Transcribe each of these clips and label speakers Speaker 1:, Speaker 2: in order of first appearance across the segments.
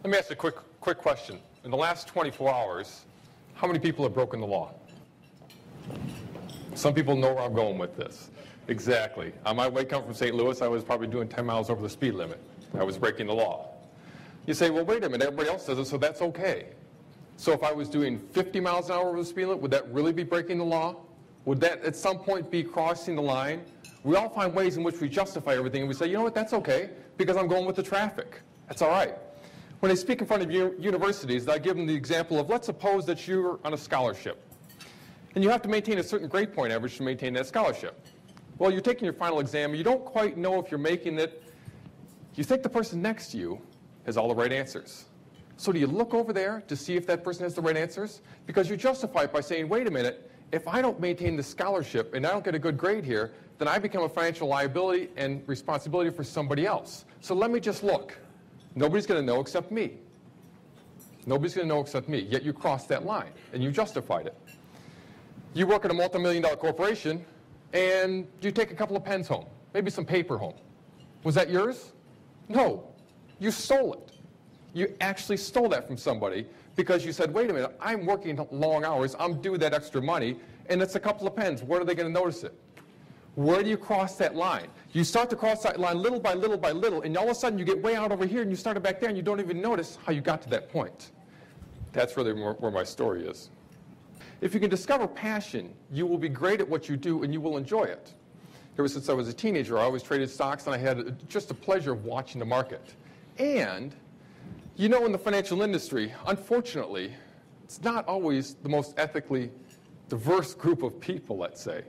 Speaker 1: Let me ask you a quick question. In the last 24 hours, how many people have broken the law? Some people know where I'm going with this. Exactly. On my way coming from St. Louis, I was probably doing 10 miles over the speed limit. I was breaking the law. You say, well, wait a minute, everybody else does it, so that's okay. So if I was doing 50 miles an hour over the speed limit, would that really be breaking the law? Would that at some point be crossing the line? We all find ways in which we justify everything, and we say, you know what, that's okay, because I'm going with the traffic. That's all right. When I speak in front of universities, I give them the example of, let's suppose that you're on a scholarship, and you have to maintain a certain grade point average to maintain that scholarship. Well, you're taking your final exam, and you don't quite know if you're making it. You think the person next to you has all the right answers. So do you look over there to see if that person has the right answers? Because you justify it by saying, wait a minute, if I don't maintain the scholarship and I don't get a good grade here, then I become a financial liability and responsibility for somebody else. So let me just look. Nobody's going to know except me. Nobody's going to know except me. Yet you crossed that line, and you justified it. You work at a multi-million-dollar corporation, and you take a couple of pens home, maybe some paper home. Was that yours? No. You stole it. You actually stole that from somebody because you said, wait a minute, I'm working long hours, I'm due that extra money, and it's a couple of pens. Where are they going to notice it? Where do you cross that line? You start to cross that line little by little by little, and all of a sudden you get way out over here, and you started back there, and you don't even notice how you got to that point. That's really where my story is. If you can discover passion, you will be great at what you do, and you will enjoy it. Ever since I was a teenager, I always traded stocks, and I had just the pleasure of watching the market. And, you know, in the financial industry, unfortunately, it's not always the most ethically diverse group of people, let's say.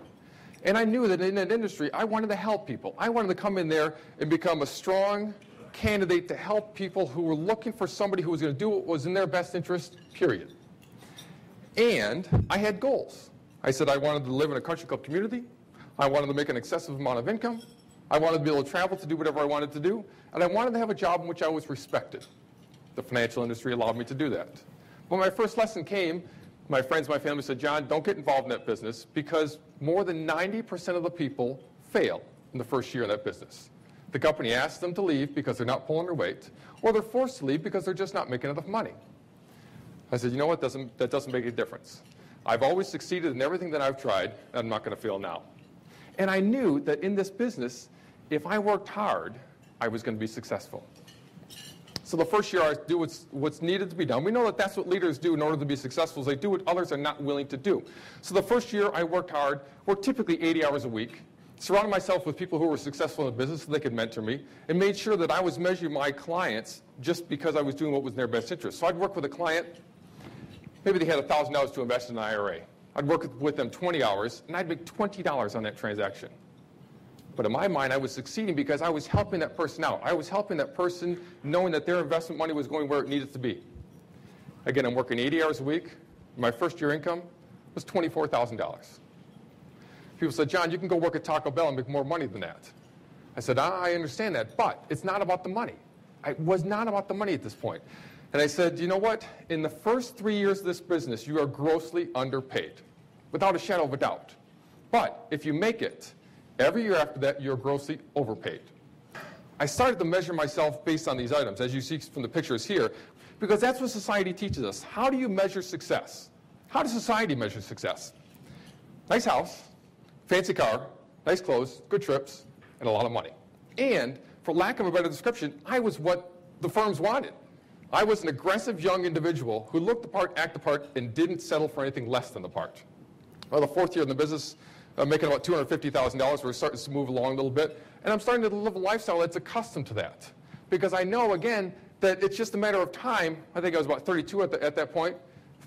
Speaker 1: And I knew that in that industry, I wanted to help people. I wanted to come in there and become a strong candidate to help people who were looking for somebody who was going to do what was in their best interest, period. And I had goals. I said I wanted to live in a country club community. I wanted to make an excessive amount of income. I wanted to be able to travel to do whatever I wanted to do. And I wanted to have a job in which I was respected. The financial industry allowed me to do that. When my first lesson came, my friends, my family said, John, don't get involved in that business because more than 90% of the people fail in the first year in that business. The company asks them to leave because they're not pulling their weight, or they're forced to leave because they're just not making enough money. I said, you know what, that doesn't make any difference. I've always succeeded in everything that I've tried, and I'm not going to fail now. And I knew that in this business, if I worked hard, I was going to be successful. So the first year I do what's needed to be done. We know that that's what leaders do in order to be successful, is they do what others are not willing to do. So the first year I worked hard, worked typically 80 hours a week, surrounded myself with people who were successful in the business so they could mentor me, and made sure that I was measuring my clients just because I was doing what was in their best interest. So I'd work with a client, maybe they had $1,000 to invest in an IRA. I'd work with them 20 hours, and I'd make $20 on that transaction. But in my mind, I was succeeding because I was helping that person out. I was helping that person knowing that their investment money was going where it needed to be. Again, I'm working 80 hours a week. My first year income was $24,000. People said, John, you can go work at Taco Bell and make more money than that. I said, I understand that, but it's not about the money. It was not about the money at this point. And I said, you know what? In the first 3 years of this business, you are grossly underpaid, without a shadow of a doubt. But if you make it, every year after that, you're grossly overpaid. I started to measure myself based on these items, as you see from the pictures here, because that's what society teaches us. How do you measure success? How does society measure success? Nice house, fancy car, nice clothes, good trips, and a lot of money. And, for lack of a better description, I was what the firms wanted. I was an aggressive young individual who looked the part, act the part, and didn't settle for anything less than the part. Well, the fourth year in the business, I'm making about $250,000. We're starting to move along a little bit. And I'm starting to live a lifestyle that's accustomed to that. Because I know, again, that it's just a matter of time. I think I was about 32 at that point.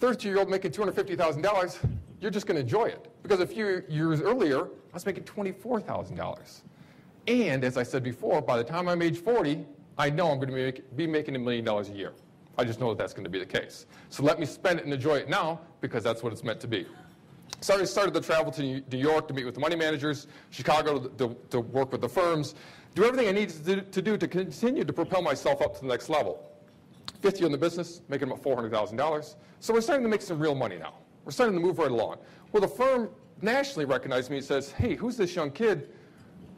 Speaker 1: 32-year-old making $250,000, you're just going to enjoy it. Because a few years earlier, I was making $24,000. And, as I said before, by the time I'm age 40, I know I'm going to be making $1 million a year. I just know that that's going to be the case. So let me spend it and enjoy it now, because that's what it's meant to be. So I started to travel to New York to meet with the money managers, Chicago to work with the firms, do everything I needed to do to continue to propel myself up to the next level. Fifth year in the business, making about $400,000. So we're starting to make some real money now. We're starting to move right along. Well, the firm nationally recognized me and says, hey, who's this young kid,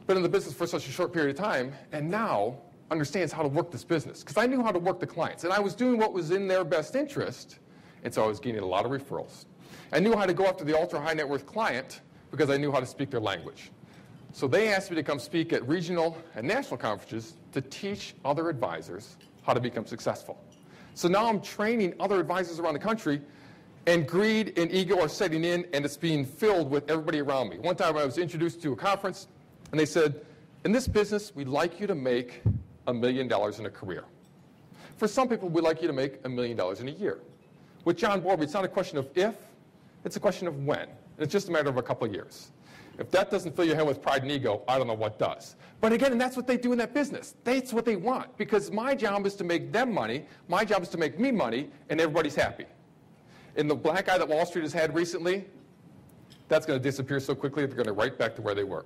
Speaker 1: been in the business for such a short period of time, and now understands how to work this business, because I knew how to work the clients, and I was doing what was in their best interest, and so I was gaining a lot of referrals. I knew how to go after the ultra-high net worth client because I knew how to speak their language. So they asked me to come speak at regional and national conferences to teach other advisors how to become successful. So now I'm training other advisors around the country, and greed and ego are setting in, and it's being filled with everybody around me. One time I was introduced to a conference, and they said, in this business, we'd like you to make $1 million in a career. For some people, we'd like you to make $1 million in a year. With John Borbi, it's not a question of if, it's a question of when. And it's just a matter of a couple of years. If that doesn't fill your head with pride and ego, I don't know what does. But again, and that's what they do in that business. That's what they want, because my job is to make them money, my job is to make me money, and everybody's happy. And the black eye that Wall Street has had recently, that's going to disappear so quickly, they're going to right back to where they were.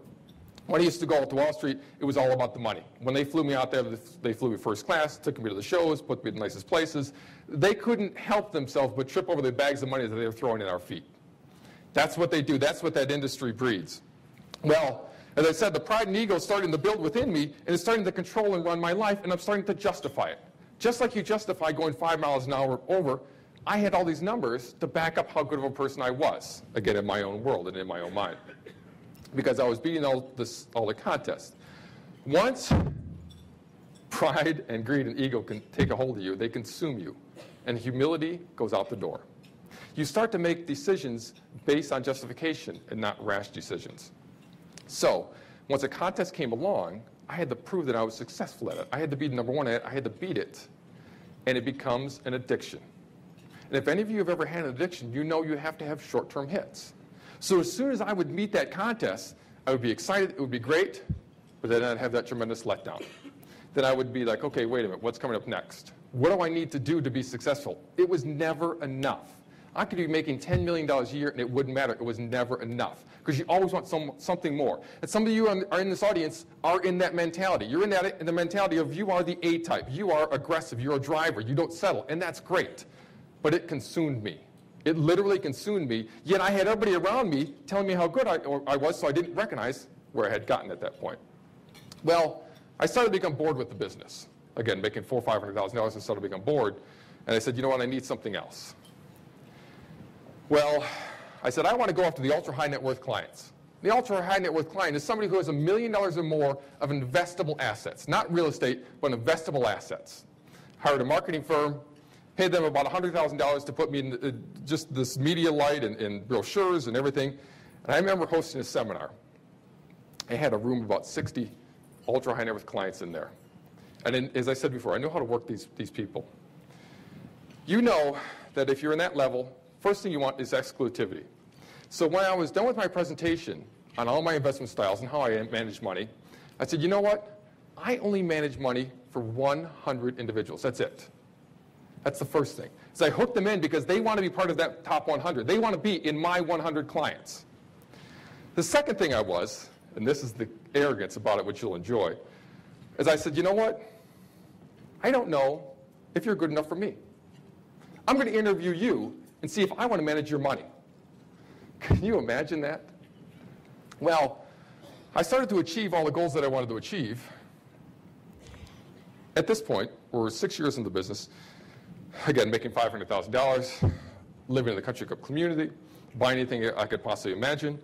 Speaker 1: When I used to go out to Wall Street, it was all about the money. When they flew me out there, they flew me first class, took me to the shows, put me in the nicest places. They couldn't help themselves but trip over the bags of money that they were throwing at our feet. That's what they do. That's what that industry breeds. Well, as I said, the pride and ego is starting to build within me, and it's starting to control and run my life, and I'm starting to justify it. Just like you justify going 5 miles an hour over, I had all these numbers to back up how good of a person I was, again, in my own world and in my own mind, because I was beating all the contests. Once pride and greed and ego can take a hold of you, they consume you, and humility goes out the door. You start to make decisions based on justification and not rash decisions. So, once a contest came along, I had to prove that I was successful at it. I had to be number one at it. I had to beat it. And it becomes an addiction. And if any of you have ever had an addiction, you know you have to have short-term hits. So as soon as I would meet that contest, I would be excited, it would be great, but then I'd have that tremendous letdown. Then I would be like, okay, wait a minute, what's coming up next? What do I need to do to be successful? It was never enough. I could be making $10 million a year, and it wouldn't matter. It was never enough, because you always want something more. And some of you are in this audience are in that mentality. You're in the mentality of you are the A-type. You are aggressive. You're a driver. You don't settle, and that's great. But it consumed me. It literally consumed me, yet I had everybody around me telling me how good I was, so I didn't recognize where I had gotten at that point. Well, I started to become bored with the business. Again, making $400,000 or $500,000, I started to become bored, and I said, you know what, I need something else. Well, I said, I want to go after the ultra-high net worth clients. The ultra-high net worth client is somebody who has $1 million or more of investable assets, not real estate, but investable assets. Hired a marketing firm, paid them about $100,000 to put me in just this media light and brochures and everything. And I remember hosting a seminar. I had a room of about 60 ultra-high net worth clients in there. And as I said before, I know how to work these people. You know that if you're in that level, first thing you want is exclusivity. So when I was done with my presentation on all my investment styles and how I manage money, I said, you know what? I only manage money for 100 individuals. That's it. That's the first thing. So I hooked them in because they want to be part of that top 100. They want to be in my 100 clients. The second thing I was, and this is the arrogance about it, which you'll enjoy, is I said, you know what? I don't know if you're good enough for me. I'm going to interview you and see if I want to manage your money. Can you imagine that? Well, I started to achieve all the goals that I wanted to achieve. At this point, we're 6 years in the business, again, making $500,000, living in the country club community, buying anything I could possibly imagine,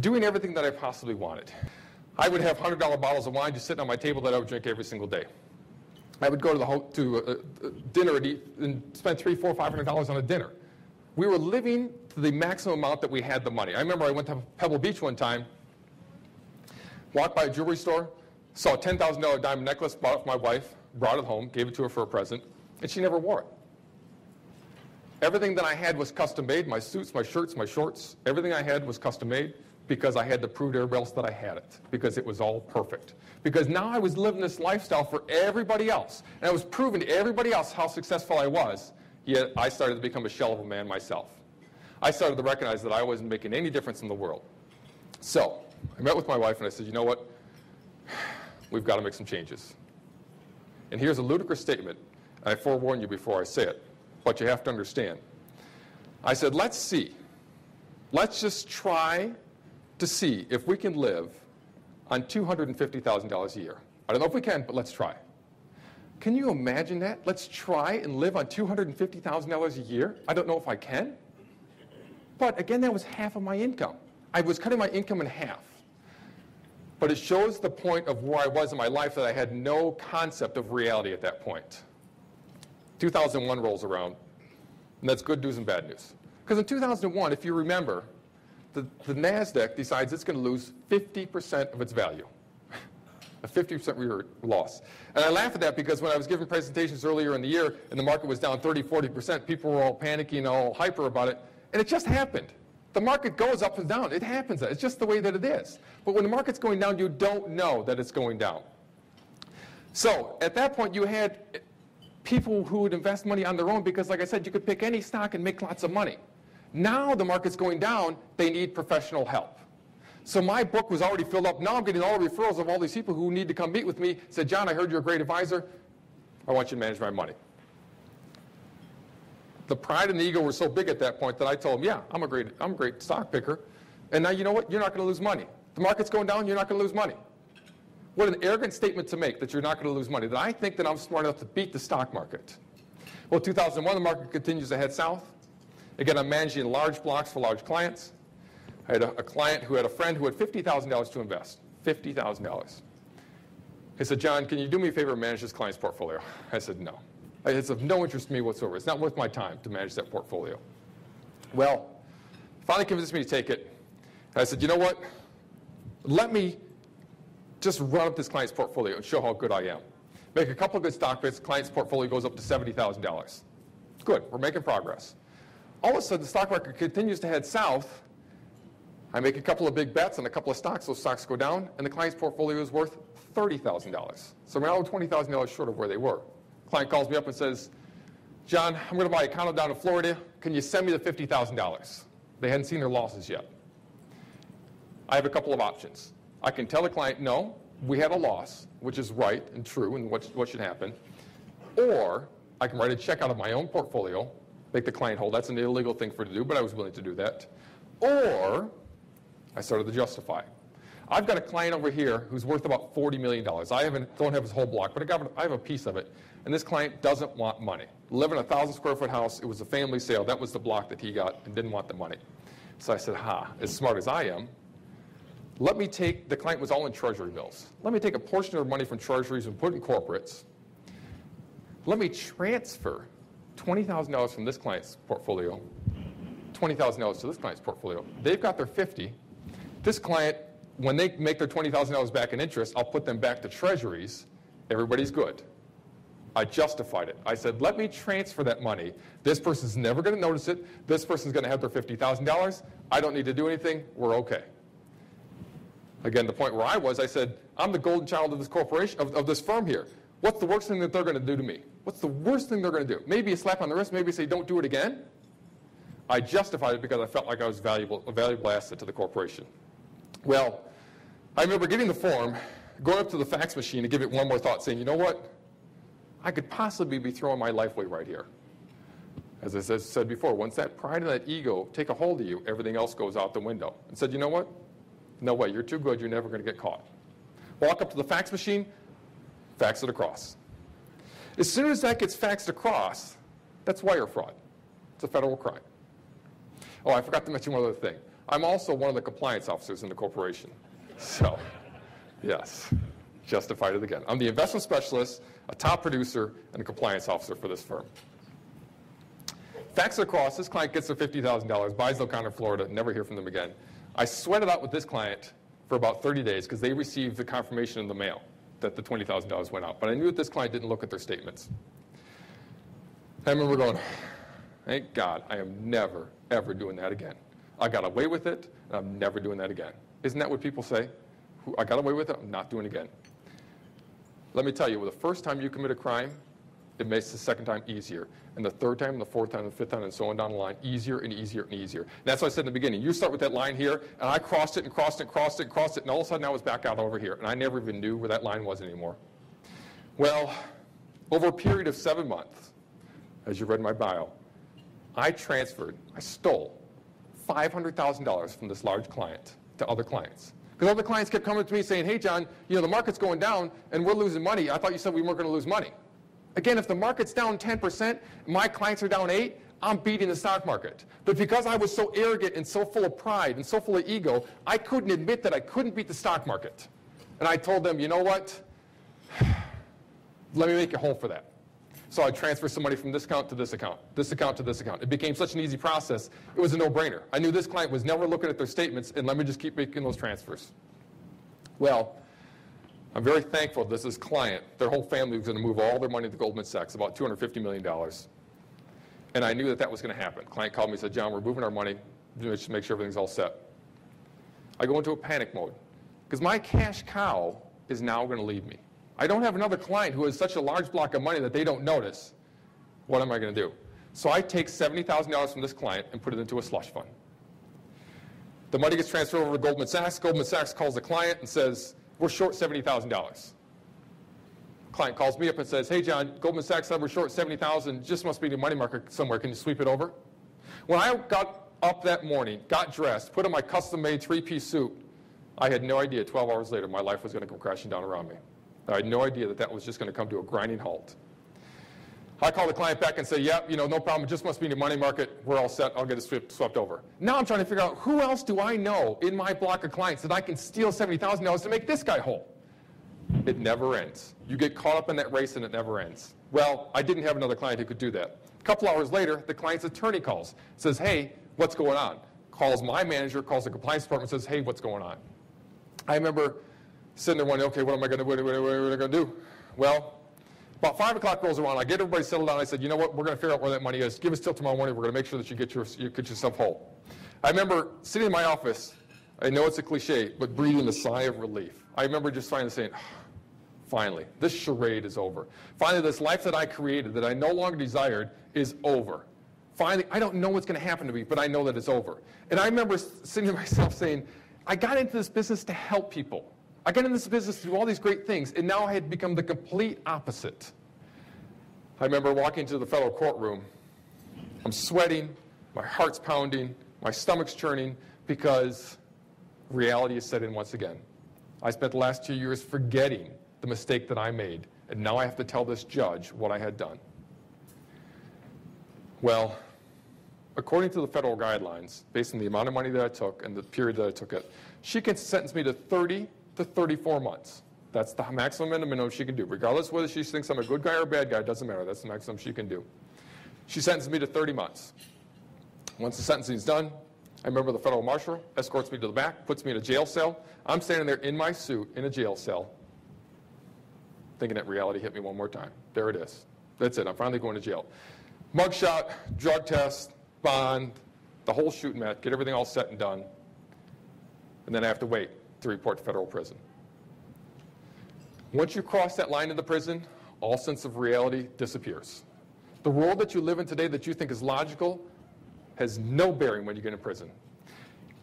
Speaker 1: doing everything that I possibly wanted. I would have $100 bottles of wine just sitting on my table that I would drink every single day. I would go to dinner and eat and spend $300, $400, $500 on a dinner. We were living to the maximum amount that we had the money. I remember I went to Pebble Beach one time, walked by a jewelry store, saw a $10,000 diamond necklace, bought it for my wife, brought it home, gave it to her for a present, and she never wore it. Everything that I had was custom made, my suits, my shirts, my shorts, everything I had was custom made because I had to prove to everybody else that I had it, because it was all perfect. Because now I was living this lifestyle for everybody else, and I was proving to everybody else how successful I was, yet I started to become a shell of a man myself. I started to recognize that I wasn't making any difference in the world. So I met with my wife and I said, you know what? We've got to make some changes. And here's a ludicrous statement, and I forewarn you before I say it, but you have to understand. I said, let's see. Let's just try to see if we can live on $250,000 a year. I don't know if we can, but let's try. Can you imagine that? Let's try and live on $250,000 a year. I don't know if I can. But again, that was half of my income. I was cutting my income in half. But it shows the point of where I was in my life that I had no concept of reality at that point. 2001 rolls around, and that's good news and bad news. Because in 2001, if you remember, the NASDAQ decides it's going to lose 50% of its value. A 50% loss. And I laugh at that because when I was giving presentations earlier in the year and the market was down 30, 40%, people were all panicking, all hyper about it, and it just happened. The market goes up and down. It happens. It's just the way that it is. But when the market's going down, you don't know that it's going down. So at that point, you had people who would invest money on their own because, like I said, you could pick any stock and make lots of money. Now the market's going down. They need professional help. So my book was already filled up. Now I'm getting all the referrals of all these people who need to come meet with me. Said, John, I heard you're a great advisor. I want you to manage my money. The pride and the ego were so big at that point that I told them, yeah, I'm a great stock picker. And now you know what? You're not going to lose money. The market's going down. You're not going to lose money. What an arrogant statement to make that you're not going to lose money. That I think that I'm smart enough to beat the stock market. Well, 2001, the market continues to head south. Again, I'm managing large blocks for large clients. I had a client who had a friend who had $50,000 to invest. $50,000. He said, John, can you do me a favor and manage this client's portfolio? I said, no. It's of no interest to me whatsoever. It's not worth my time to manage that portfolio. Well, finally convinced me to take it. And I said, you know what? Let me just run up this client's portfolio and show how good I am. Make a couple of good stock picks. Client's portfolio goes up to $70,000. Good. We're making progress. All of a sudden, the stock market continues to head south. I make a couple of big bets on a couple of stocks. Those stocks go down, and the client's portfolio is worth $30,000. So we're now $20,000 short of where they were. Client calls me up and says, John, I'm going to buy a condo down in Florida. Can you send me the $50,000? They hadn't seen their losses yet. I have a couple of options. I can tell the client, no, we had a loss, which is right and true and what should happen. Or I can write a check out of my own portfolio, make the client whole. That's an illegal thing for to do, but I was willing to do that. Or I started to justify. I've got a client over here who's worth about $40 million. I don't have his whole block, but I have a piece of it. And this client doesn't want money. Live in a 1,000-square-foot house. It was a family sale. That was the block that he got and didn't want the money. So I said, as smart as I am, let me take, the client was all in treasury bills. Let me take a portion of their money from treasuries and put it in corporates. Let me transfer $20,000 from this client's portfolio, $20,000 to this client's portfolio. They've got their $50,000. This client, when they make their $20,000 back in interest, I'll put them back to treasuries. Everybody's good. I justified it. I said, let me transfer that money. This person's never going to notice it. This person's going to have their $50,000. I don't need to do anything. We're okay. Again, the point where I was, I said, I'm the golden child of this corporation, of this firm here. What's the worst thing that they're going to do to me? What's the worst thing they're going to do? Maybe a slap on the wrist. Maybe say, don't do it again. I justified it because I felt like I was a valuable asset to the corporation. Well, I remember getting the form, going up to the fax machine to give it one more thought, saying, you know what? I could possibly be throwing my life away right here. As I said before, once that pride and that ego take a hold of you, everything else goes out the window. And said, you know what? No way. You're too good. You're never going to get caught. Walk up to the fax machine, fax it across. As soon as that gets faxed across, that's wire fraud. It's a federal crime. Oh, I forgot to mention one other thing. I'm also one of the compliance officers in the corporation. So, yes, justified it again. I'm the investment specialist, a top producer, and a compliance officer for this firm. Fax it across. This client gets their $50,000, buys their condo in Florida, never hear from them again. I sweat it out with this client for about 30 days because they received the confirmation in the mail that the $20,000 went out. But I knew that this client didn't look at their statements. I remember going, thank God, I am never, ever doing that again. I got away with it, and I'm never doing that again. Isn't that what people say? I got away with it, I'm not doing it again. Let me tell you, well, the first time you commit a crime, it makes the second time easier. And the third time, and the fourth time, and the fifth time, and so on down the line, easier and easier and easier. And that's what I said in the beginning. You start with that line here, and I crossed it and crossed it and crossed it and crossed it, and all of a sudden I was back out over here. And I never even knew where that line was anymore. Well, over a period of 7 months, as you read in my bio, I stole $500,000 from this large client to other clients. Because other clients kept coming to me saying, hey, John, you know, the market's going down, and we're losing money. I thought you said we weren't going to lose money. Again, if the market's down 10%, my clients are down 8%, I'm beating the stock market. But because I was so arrogant and so full of pride and so full of ego, I couldn't admit that I couldn't beat the stock market. And I told them, you know what? Let me make you whole for that. So I transferred some money from this account to this account, this account to this account. It became such an easy process, it was a no-brainer. I knew this client was never looking at their statements, and let me just keep making those transfers. Well, I'm very thankful that this client, their whole family was going to move all their money to Goldman Sachs, about $250 million. And I knew that that was going to happen. The client called me and said, John, we're moving our money, just make sure everything's all set. I go into a panic mode, because my cash cow is now going to leave me. I don't have another client who has such a large block of money that they don't notice. What am I going to do? So I take $70,000 from this client and put it into a slush fund. The money gets transferred over to Goldman Sachs. Goldman Sachs calls the client and says, we're short $70,000. Client calls me up and says, hey, John, Goldman Sachs said we're short $70,000. Just must be in the money market somewhere. Can you sweep it over? When I got up that morning, got dressed, put on my custom-made three-piece suit, I had no idea 12 hours later my life was going to come crashing down around me. I had no idea that that was just going to come to a grinding halt. I call the client back and say, yep, no problem. It just must be in the money market. We're all set. I'll get it swept over. Now I'm trying to figure out who else do I know in my block of clients that I can steal $70,000 to make this guy whole. It never ends. You get caught up in that race and it never ends. Well, I didn't have another client who could do that. A couple hours later, the client's attorney calls, says, hey, what's going on? Calls my manager, calls the compliance department, says, hey, what's going on? I remember sitting there wondering, okay, what am I going to do? Well, about 5 o'clock rolls around. I get everybody settled down. I said, you know what? We're going to figure out where that money is. Give us till tomorrow morning. We're going to make sure that you get yourself whole. I remember sitting in my office. I know it's a cliche, but breathing a sigh of relief. I remember just finally saying, finally, this charade is over. Finally, this life that I created that I no longer desired is over. Finally, I don't know what's going to happen to me, but I know that it's over. And I remember sitting to myself saying, I got into this business to help people. I got in this business to do all these great things, and now I had become the complete opposite. I remember walking into the federal courtroom. I'm sweating, my heart's pounding, my stomach's churning, because reality is set in once again. I spent the last 2 years forgetting the mistake that I made, and now I have to tell this judge what I had done. Well, according to the federal guidelines, based on the amount of money that I took and the period that I took it, she can sentence me to 30 to 34 months. That's the maximum and the minimum she can do. Regardless of whether she thinks I'm a good guy or a bad guy, it doesn't matter. That's the maximum she can do. She sentenced me to 30 months. Once the sentencing is done, I remember the federal marshal escorts me to the back, puts me in a jail cell. I'm standing there in my suit in a jail cell, thinking that reality hit me one more time. There it is. That's it. I'm finally going to jail. Mugshot, drug test, bond, the whole shooting match, get everything all set and done. And then I have to wait to report to federal prison. Once you cross that line into prison, all sense of reality disappears. The world that you live in today that you think is logical has no bearing when you get in prison.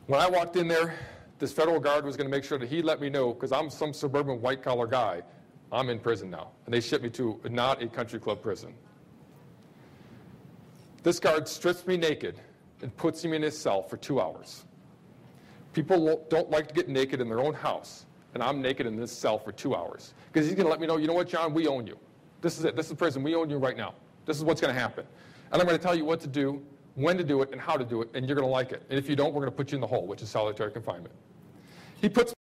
Speaker 1: When I walked in there, this federal guard was going to make sure that he let me know, because I'm some suburban white-collar guy, I'm in prison now. And they shipped me to not a country club prison. This guard strips me naked and puts me in his cell for 2 hours. People don't like to get naked in their own house, and I'm naked in this cell for 2 hours. Because he's going to let me know, you know what, John, we own you. This is it. This is prison. We own you right now. This is what's going to happen. And I'm going to tell you what to do, when to do it, and how to do it, and you're going to like it. And if you don't, we're going to put you in the hole, which is solitary confinement. He puts